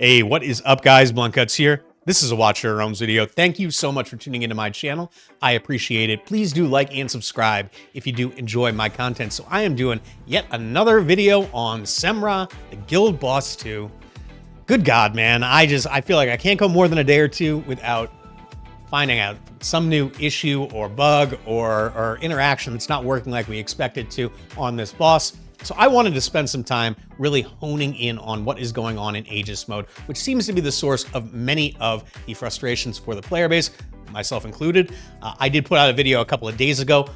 Hey, what is up, guys? Blunt Cuts here. This is a Watch Your Roams video. Thank you so much for tuning into my channel. I appreciate it. Please do like and subscribe if you do enjoy my content. So I am doing yet another video on Semrah, the Guild Boss 2. Good God, man. I feel like I can't go more than a day or two without finding out some new issue or bug or interaction that's not working like we expected to on this boss. So I wanted to spend some time really honing in on what is going on in Aegis mode, which seems to be the source of many of the frustrations for the player base, myself included. I did put out a video a couple of days ago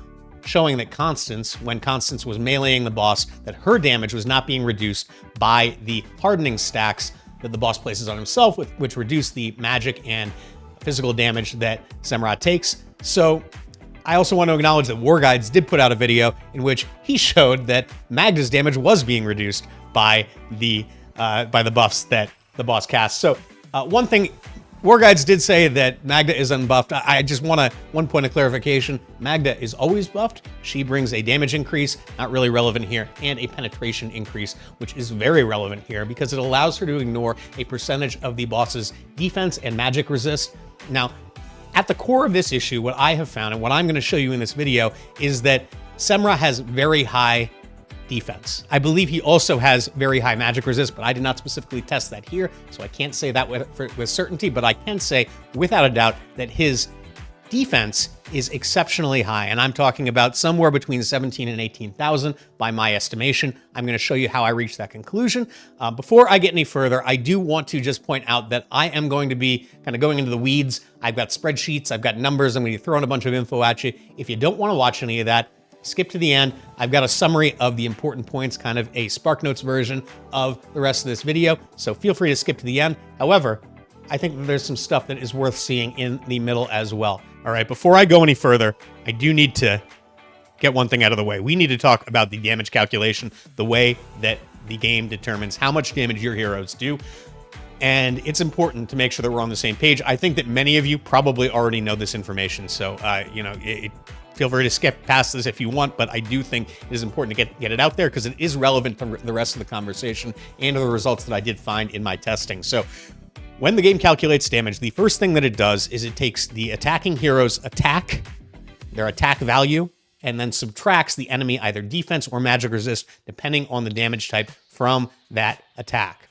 showing that Constance, when Constance was meleeing the boss, that her damage was not being reduced by the hardening stacks that the boss places on himself, which reduce the magic and physical damage that Semrah takes. So I also want to acknowledge that War Guides did put out a video in which he showed that Magda's damage was being reduced by the buffs that the boss casts. So one thing, War Guides did say that Magda is unbuffed. I just want one point of clarification. Magda is always buffed. She brings a damage increase, not really relevant here, and a penetration increase, which is very relevant here because it allows her to ignore a percentage of the boss's defense and magic resist. Now, at the core of this issue, what I have found and what I'm going to show you in this video is that Semrah has very high defense. I believe he also has very high magic resist, but I did not specifically test that here, so I can't say that with certainty, but I can say without a doubt that his defense is exceptionally high, and I'm talking about somewhere between 17 and 18,000 by my estimation. I'm going to show you how I reached that conclusion. Before I get any further, I do want to just point out that I am going to be kind of going into the weeds. I've got spreadsheets, I've got numbers, I'm going to be throwing a bunch of info at you. If you don't want to watch any of that, skip to the end. I've got a summary of the important points, kind of a SparkNotes version of the rest of this video, so feel free to skip to the end. However, I think that there's some stuff that is worth seeing in the middle as well. All right, before I go any further, I do need to get one thing out of the way. We need to talk about the damage calculation, the way that the game determines how much damage your heroes do. And it's important to make sure that we're on the same page. I think that many of you probably already know this information. So, feel free to skip past this if you want, but I do think it is important to get it out there because it is relevant to the rest of the conversation and to the results that I did find in my testing. So, when the game calculates damage, the first thing that it does is it takes the attacking hero's attack, their attack value, and then subtracts the enemy either defense or magic resist, depending on the damage type from that attack.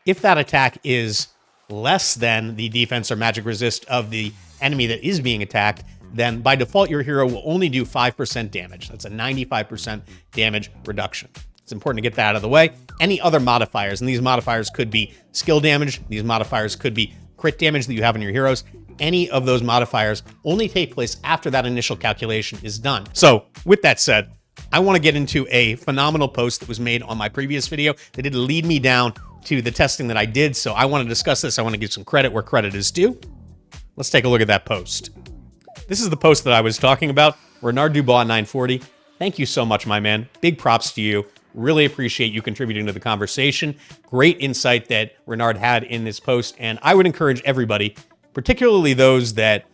If that attack is less than the defense or magic resist of the enemy that is being attacked, then by default, your hero will only do 5% damage. That's a 95% damage reduction. It's important to get that out of the way. Any other modifiers, and these modifiers could be skill damage, these modifiers could be crit damage that you have on your heroes. Any of those modifiers only take place after that initial calculation is done. So with that said, I want to get into a phenomenal post that was made on my previous video that did lead me down to the testing that I did. So I want to discuss this. I want to give some credit where credit is due. Let's take a look at that post. This is the post that I was talking about. Renard Dubois 940. Thank you so much, my man. Big props to you. Really appreciate you contributing to the conversation. Great insight that Renard had in this post, and I would encourage everybody, particularly those that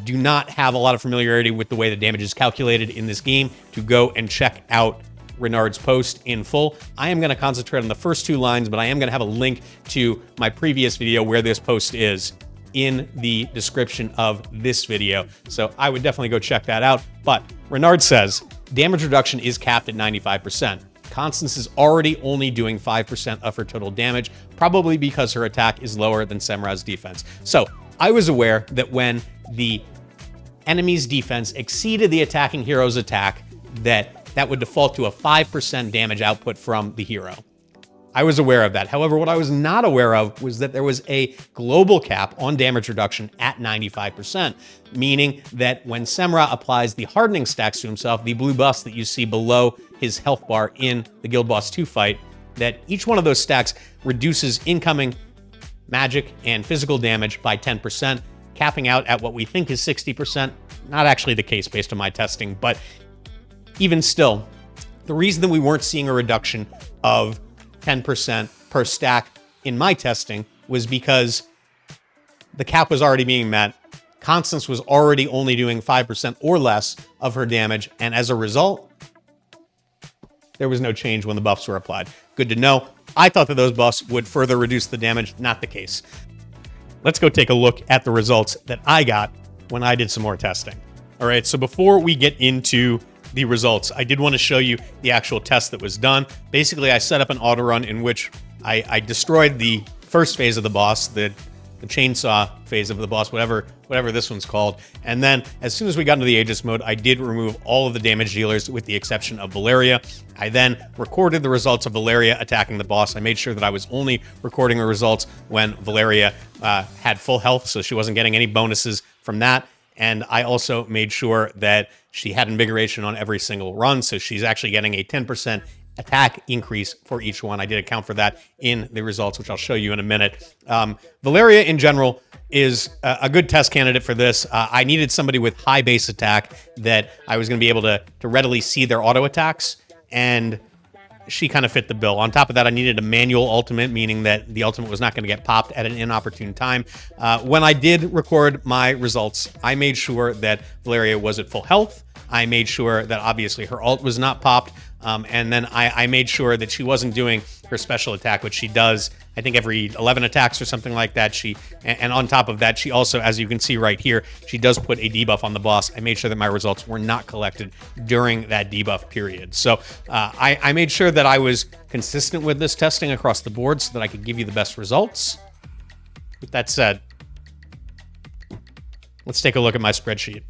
do not have a lot of familiarity with the way the damage is calculated in this game, to go and check out Renard's post in full. I am going to concentrate on the first two lines, but I am going to have a link to my previous video where this post is in the description of this video. So I would definitely go check that out. But Renard says, damage reduction is capped at 95%. Constance is already only doing 5% of her total damage, probably because her attack is lower than Semrah's defense. So I was aware that when the enemy's defense exceeded the attacking hero's attack, that would default to a 5% damage output from the hero. I was aware of that. However, what I was not aware of was that there was a global cap on damage reduction at 95%, meaning that when Semrah applies the hardening stacks to himself, the blue buffs that you see below his health bar in the Guild Boss 2 fight, that each one of those stacks reduces incoming magic and physical damage by 10%, capping out at what we think is 60%. Not actually the case based on my testing, but even still, the reason that we weren't seeing a reduction of 10% per stack in my testing was because the cap was already being met. Constance was already only doing 5% or less of her damage, and as a result, there was no change when the buffs were applied. Good to know. I thought that those buffs would further reduce the damage. Not the case. Let's go take a look at the results that I got when I did some more testing. All right, so before we get into the results, I did want to show you the actual test that was done. Basically, I set up an auto run in which I destroyed the first phase of the boss, the chainsaw phase of the boss, whatever this one's called. And then as soon as we got into the Aegis mode, I did remove all of the damage dealers with the exception of Valeria. I then recorded the results of Valeria attacking the boss. I made sure that I was only recording the results when Valeria had full health, so she wasn't getting any bonuses from that. And I also made sure that she had invigoration on every single run, so she's actually getting a 10% attack increase for each one. I did account for that in the results, which I'll show you in a minute. Valeria, in general, is a good test candidate for this. I needed somebody with high base attack that I was going to be able to readily see their auto attacks, and she kind of fit the bill. On top of that, I needed a manual ultimate, meaning that the ultimate was not going to get popped at an inopportune time. When I did record my results, I made sure that Valeria was at full health. I made sure that obviously her ult was not popped. And then I made sure that she wasn't doing her special attack, which she does, I think, every 11 attacks or something like that. And on top of that, she also, as you can see right here, she does put a debuff on the boss. I made sure that my results were not collected during that debuff period. So I made sure that I was consistent with this testing across the board so that I could give you the best results. With that said, let's take a look at my spreadsheet.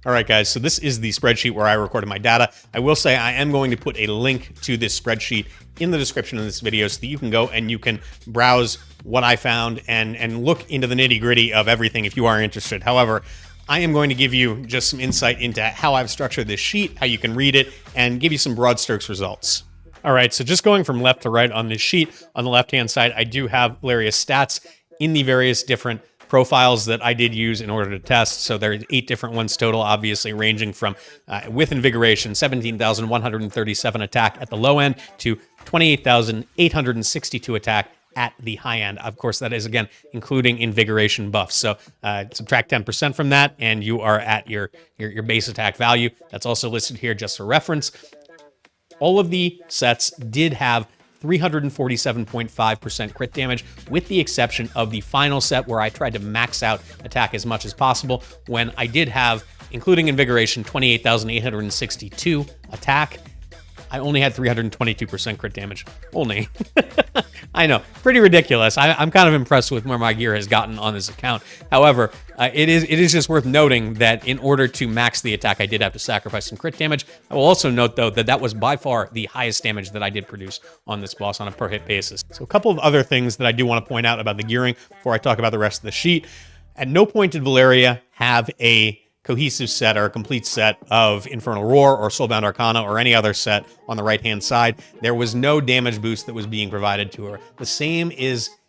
All right, guys, so this is the spreadsheet where I recorded my data. I will say I am going to put a link to this spreadsheet in the description of this video so that you can go and you can browse what I found and look into the nitty-gritty of everything if you are interested. However, I am going to give you just some insight into how I've structured this sheet, how you can read it, and give you some broad strokes results. All right, so just going from left to right on this sheet, on the left-hand side, I do have Valeria's stats in the various different profiles that I did use in order to test. So there are 8 different ones total, obviously ranging from with invigoration, 17,137 attack at the low end to 28,862 attack at the high end. Of course, that is, again, including invigoration buffs. So subtract 10% from that, and you are at your base attack value. That's also listed here just for reference. All of the sets did have 347.5% crit damage, with the exception of the final set where I tried to max out attack as much as possible, when I did have, including invigoration, 28,862 attack. I only had 322% crit damage. Only. I know, pretty ridiculous. I'm kind of impressed with where my gear has gotten on this account. However, it is just worth noting that in order to max the attack, I did have to sacrifice some crit damage. I will also note, though, that that was by far the highest damage that I did produce on this boss on a per hit basis. So a couple of other things that I do want to point out about the gearing before I talk about the rest of the sheet. At no point did Valeria have a cohesive set or a complete set of Infernal Roar or Soulbound Arcana or any other set on the right-hand side. There was no damage boost that was being provided to her. The same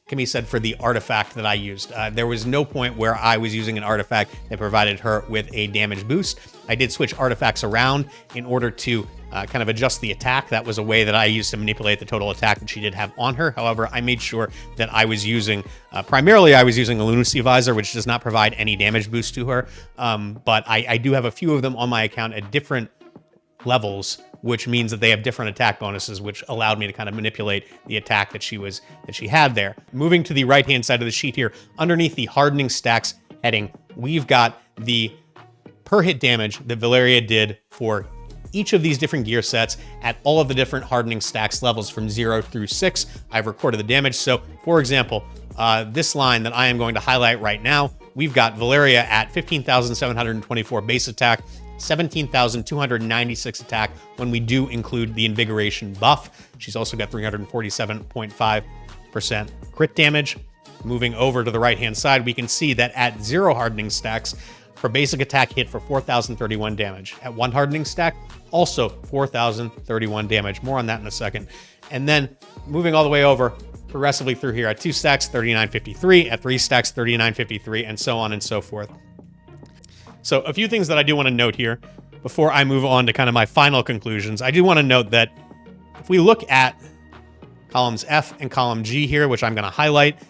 can be said for the artifact that I used. There was no point where I was using an artifact that provided her with a damage boost. I did switch artifacts around in order to kind of adjust the attack. That was a way that I used to manipulate the total attack that she did have on her. However, I made sure that I was using, primarily I was using a Lunacy Visor, which does not provide any damage boost to her. But I do have a few of them on my account at different levels, which means that they have different attack bonuses, which allowed me to kind of manipulate the attack that she had there. Moving to the right-hand side of the sheet here, underneath the hardening stacks heading, we've got the per hit damage that Valeria did for each of these different gear sets at all of the different hardening stacks levels from 0 through 6. I've recorded the damage. So, for example, this line that I am going to highlight right now, we've got Valeria at 15,724 base attack, 17,296 attack when we do include the invigoration buff. She's also got 347.5% crit damage. Moving over to the right-hand side, we can see that at 0 hardening stacks, her basic attack hit for 4,031 damage. At 1 hardening stack, also 4,031 damage. More on that in a second. And then moving all the way over progressively through here, at 2 stacks, 3953, at 3 stacks, 3953, and so on and so forth. So a few things that I do want to note here before I move on to kind of my final conclusions. I do want to note that if we look at columns F and column G here, which I'm going to highlight,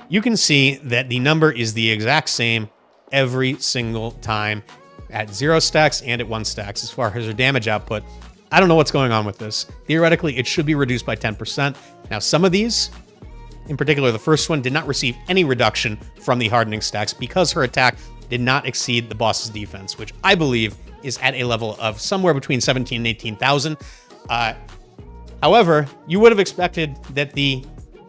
you can see that the number is the exact same every single time at 0 stacks and at 1 stacks as far as her damage output. I don't know what's going on with this. Theoretically, it should be reduced by 10%. Now, some of these, in particular, the first one, did not receive any reduction from the hardening stacks because her attack did not exceed the boss's defense, which I believe is at a level of somewhere between 17 and 18,000. However, you would have expected that the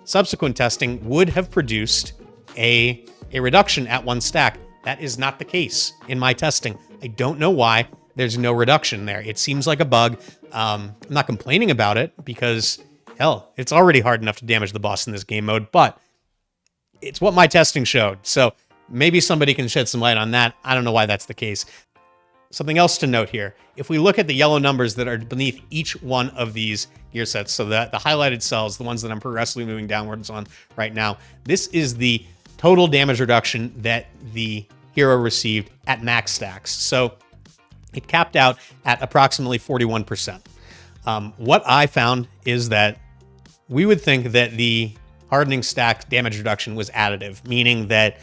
subsequent testing would have produced a reduction at 1 stack. That is not the case in my testing. I don't know why there's no reduction there. It seems like a bug. I'm not complaining about it because, hell, it's already hard enough to damage the boss in this game mode, but it's what my testing showed. So maybe somebody can shed some light on that. I don't know why that's the case. Something else to note here. If we look at the yellow numbers that are beneath each one of these gear sets, so that the highlighted cells, the ones that I'm progressively moving downwards on right now, this is the total damage reduction that the hero received at max stacks. So it capped out at approximately 41%. What I found is that we would think that the hardening stack damage reduction was additive, meaning that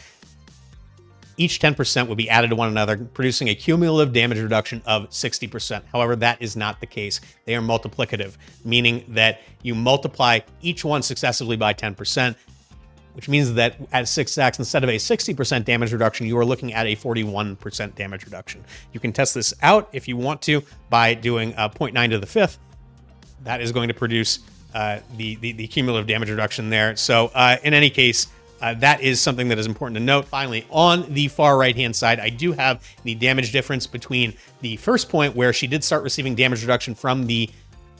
each 10% would be added to one another, producing a cumulative damage reduction of 60%. However, that is not the case. They are multiplicative, meaning that you multiply each one successively by 10%, which means that at 6 stacks, instead of a 60% damage reduction, you are looking at a 41% damage reduction. You can test this out if you want to by doing 0.9 to the 5th. That is going to produce the cumulative damage reduction there. So in any case, that is something that is important to note. Finally, on the far right-hand side, I do have the damage difference between the first point where she did start receiving damage reduction from the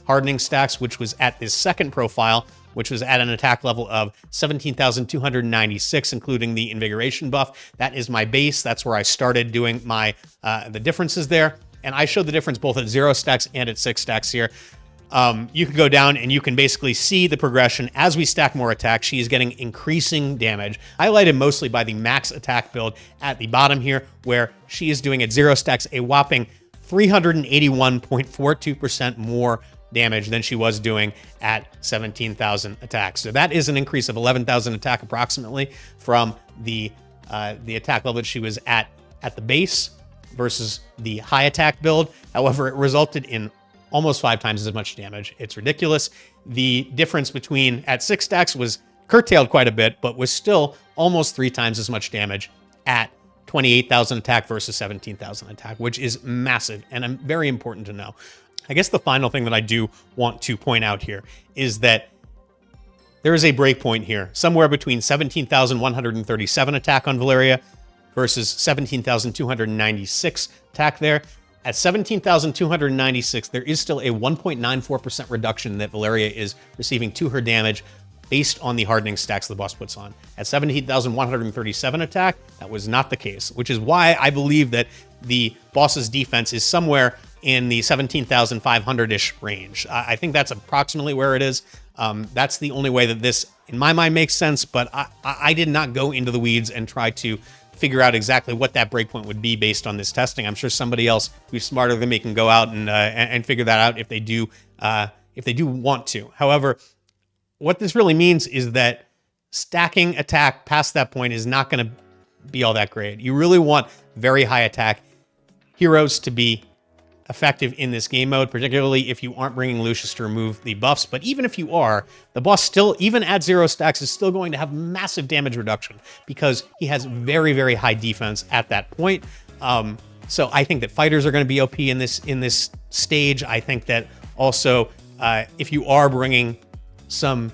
hardening stacks, which was at this second profile, which was at an attack level of 17,296, including the invigoration buff. That is my base. That's where I started doing my the differences there. And I showed the difference both at 0 stacks and at 6 stacks here. You can go down and you can basically see the progression. As we stack more attacks, she is getting increasing damage, highlighted mostly by the max attack build at the bottom here, where she is doing at 0 stacks a whopping 381.42% more damage than she was doing at 17,000 attacks. So that is an increase of 11,000 attack approximately from the attack level that she was at the base versus the high attack build. However, it resulted in almost 5 times as much damage. It's ridiculous. The difference between at 6 stacks was curtailed quite a bit, but was still almost 3 times as much damage at 28,000 attack versus 17,000 attack, which is massive and very important to know. I guess the final thing that I do want to point out here is that there is a breakpoint here, somewhere between 17,137 attack on Valeria versus 17,296 attack there. At 17,296, there is still a 1.94% reduction that Valeria is receiving to her damage based on the hardening stacks the boss puts on. At 17,137 attack, that was not the case, which is why I believe that the boss's defense is somewhere in the 17,500-ish range. I think that's approximately where it is. That's the only way that this, in my mind, makes sense, but I did not go into the weeds and try to figure out exactly what that breakpoint would be based on this testing. I'm sure somebody else who's smarter than me can go out and figure that out if they do want to. However, what this really means is that stacking attack past that point is not going to be all that great. You really want very high attack heroes to be effective in this game mode, particularly if you aren't bringing Lucius to remove the buffs. But even if you are, the boss still, even at 0 stacks, is still going to have massive damage reduction because he has very, very high defense at that point. So I think that fighters are going to be OP in this stage. I think that also if you are bringing some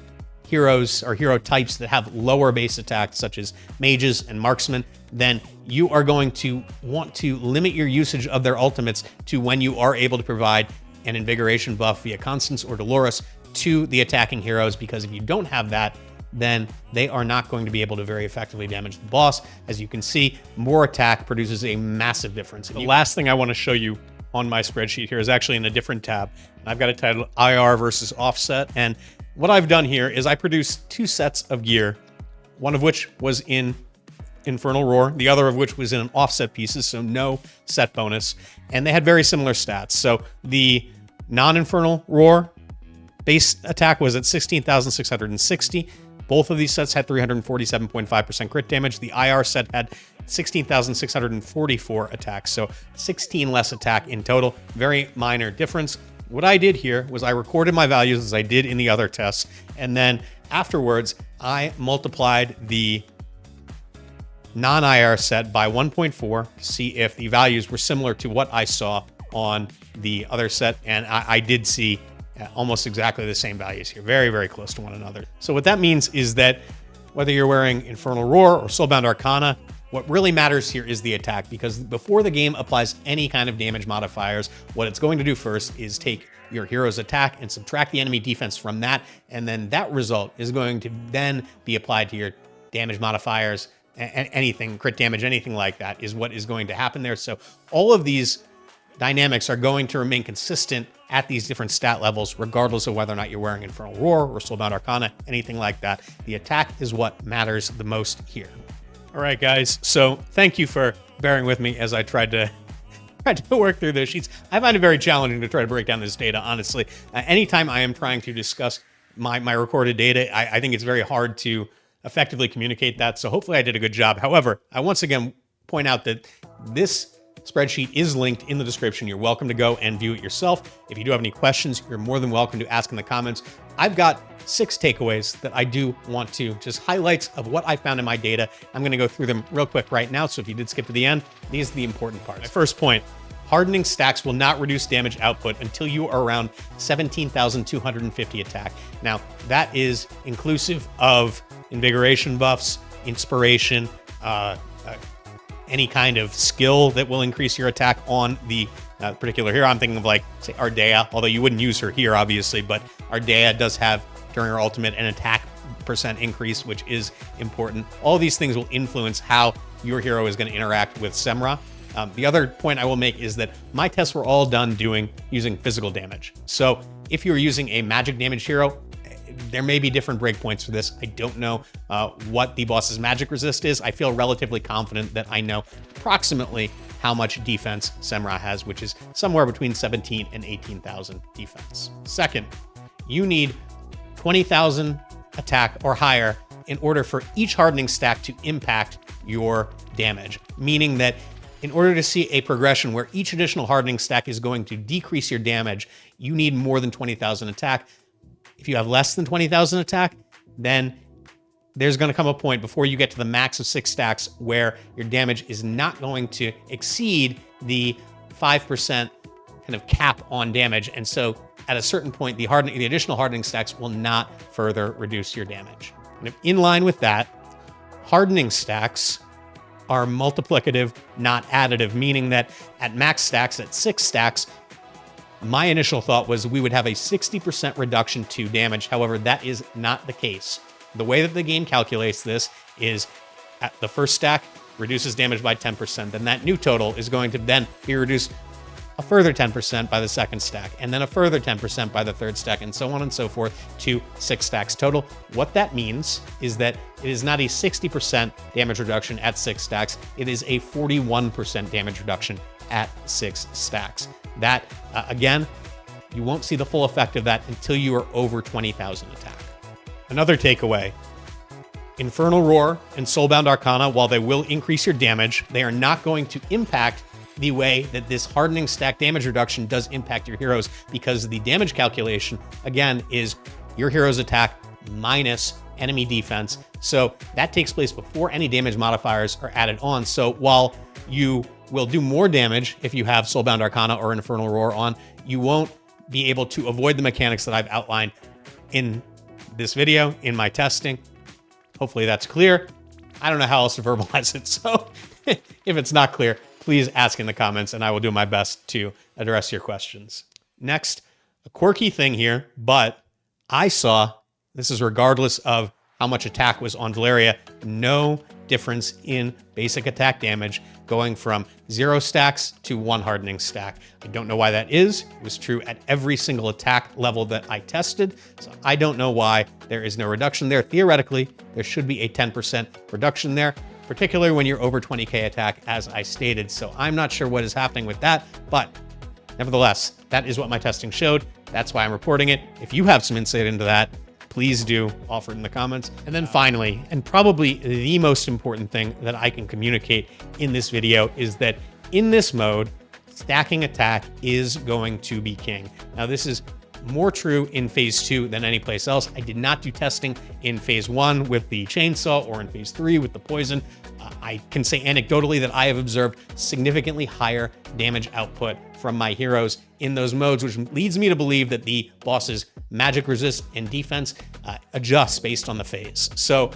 heroes or hero types that have lower base attacks, such as mages and marksmen, then you are going to want to limit your usage of their ultimates to when you are able to provide an invigoration buff via Constance or Dolores to the attacking heroes, because if you don't have that, then they are not going to be able to very effectively damage the boss. As you can see, more attack produces a massive difference. The last thing I want to show you on my spreadsheet here is actually in a different tab. I've got it titled IR versus Offset, and what I've done here is I produced 2 sets of gear, one of which was in Infernal Roar, the other of which was in offset pieces, so no set bonus, and they had very similar stats. So the non-Infernal Roar base attack was at 16,660. Both of these sets had 347.5% crit damage. The IR set had 16,644 attacks, so 16 less attack in total. Very minor difference. what I did here was I recorded my values as I did in the other tests, and then afterwards I multiplied the non-IR set by 1.4 to see if the values were similar to what I saw on the other set, and I did see almost exactly the same values here, very, very close to one another. So what that means is that whether you're wearing Infernal Roar or Soulbound Arcana, what really matters here is the attack, because before the game applies any kind of damage modifiers, what it's going to do first is take your hero's attack and subtract the enemy defense from that, and then that result is going to then be applied to your damage modifiers, anything, crit damage, anything like that is what is going to happen there. So all of these dynamics are going to remain consistent at these different stat levels, regardless of whether or not you're wearing Infernal Roar or Soulbound Arcana, anything like that. The attack is what matters the most here. All right, guys. So thank you for bearing with me as I tried to work through those sheets. I find it very challenging to try to break down this data, honestly. Anytime I am trying to discuss my recorded data, I think it's very hard to effectively communicate that. So hopefully I did a good job. However, I once again point out that this spreadsheet is linked in the description. You're welcome to go and view it yourself. If you do have any questions, you're more than welcome to ask in the comments. I've got 6 takeaways that I do want to just highlights of what I found in my data. I'm going to go through them real quick right now. So if you did skip to the end, these are the important parts. My first point, hardening stacks will not reduce damage output until you are around 17,250 attack. Now, that is inclusive of invigoration buffs, inspiration, any kind of skill that will increase your attack on the particular hero. I'm thinking of, like, say, Ardea, although you wouldn't use her here, obviously, but Ardea does have, during her ultimate, an attack % increase, which is important. All these things will influence how your hero is going to interact with Semrah. The other point I will make is that my tests were all done using physical damage. So if you're using a magic damage hero, there may be different breakpoints for this. I don't know what the boss's magic resist is. I feel relatively confident that I know approximately how much defense Semrah has, which is somewhere between 17 and 18,000 defense. Second, you need 20,000 attack or higher in order for each hardening stack to impact your damage, meaning that in order to see a progression where each additional hardening stack is going to decrease your damage, you need more than 20,000 attack. If you have less than 20,000 attack, then there's going to come a point before you get to the max of 6 stacks where your damage is not going to exceed the 5% kind of cap on damage. And so at a certain point, the additional hardening stacks will not further reduce your damage. And in line with that, hardening stacks are multiplicative, not additive, meaning that at max stacks, at 6 stacks, my initial thought was we would have a 60% reduction to damage. However, that is not the case. The way that the game calculates this is at the first stack reduces damage by 10%. Then that new total is going to then be reduced a further 10% by the second stack, and then a further 10% by the third stack, and so on and so forth to 6 stacks total. What that means is that it is not a 60% damage reduction at 6 stacks. It is a 41% damage reduction at 6 stacks. That, again, you won't see the full effect of that until you are over 20,000 attack. Another takeaway, Infernal Roar and Soulbound Arcana, while they will increase your damage, they are not going to impact the way that this hardening stack damage reduction does impact your heroes, because the damage calculation, again, is your hero's attack minus enemy defense. So that takes place before any damage modifiers are added on. So while you will do more damage if you have Soulbound Arcana or Infernal Roar on, you won't be able to avoid the mechanics that I've outlined in this video, in my testing. Hopefully that's clear. I don't know how else to verbalize it. So if it's not clear, please ask in the comments and I will do my best to address your questions. Next, a quirky thing here, but I saw, this is regardless of how much attack was on Valeria, no difference in basic attack damage going from 0 stacks to 1 hardening stack. I don't know why that is. It was true at every single attack level that I tested, so I don't know why there is no reduction there. Theoretically, there should be a 10% reduction there, particularly when you're over 20k attack, as I stated. So I'm not sure what is happening with that, but nevertheless, that is what my testing showed. That's why I'm reporting it. If you have some insight into that, please do offer it in the comments. And then finally, and probably the most important thing that I can communicate in this video, is that in this mode, stacking attack is going to be king. Now, this is more true in phase 2 than any place else. I did not do testing in phase 1 with the chainsaw or in phase 3 with the poison. I can say anecdotally that I have observed significantly higher damage output from my heroes in those modes, which leads me to believe that the boss's magic resist and defense adjusts based on the phase. So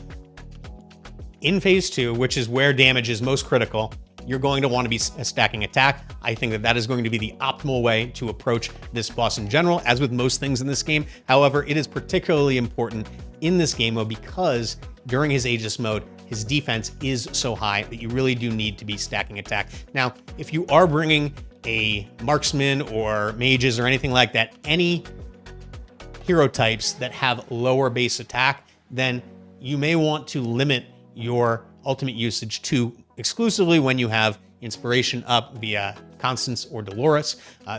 in phase 2, which is where damage is most critical, you're going to want to be stacking attack. I think that that is going to be the optimal way to approach this boss in general, as with most things in this game. However, it is particularly important in this game mode because during his Aegis mode, his defense is so high that you really do need to be stacking attack. Now, if you are bringing a marksman or mages or anything like that, any hero types that have lower base attack, then you may want to limit your ultimate usage to exclusively when you have inspiration up via Constance or Dolores,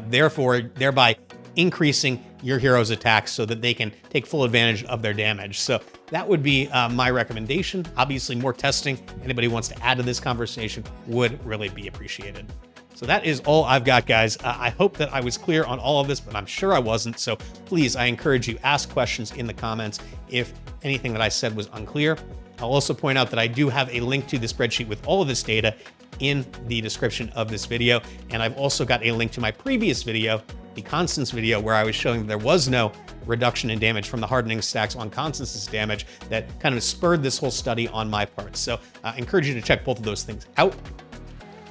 thereby increasing your hero's attacks so that they can take full advantage of their damage. So that would be my recommendation. Obviously, more testing, anybody who wants to add to this conversation would really be appreciated. So that is all I've got, guys. I hope that I was clear on all of this, but I'm sure I wasn't. So please, I encourage you, ask questions in the comments if anything that I said was unclear. I'll also point out that I do have a link to the spreadsheet with all of this data in the description of this video. And I've also got a link to my previous video, the Constance video, where I was showing that there was no reduction in damage from the hardening stacks on Constance's damage that kind of spurred this whole study on my part. So I encourage you to check both of those things out.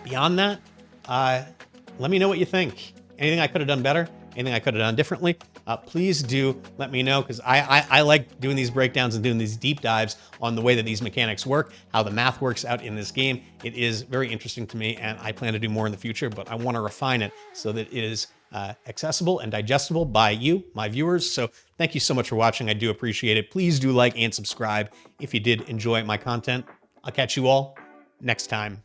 Beyond that, let me know what you think. Anything I could have done better? Anything I could have done differently? Please do let me know, because I like doing these breakdowns and doing these deep dives on the way that these mechanics work, how the math works out in this game. It is very interesting to me, and I plan to do more in the future, but I want to refine it so that it is accessible and digestible by you, my viewers. So thank you so much for watching. I do appreciate it. Please do like and subscribe if you did enjoy my content. I'll catch you all next time.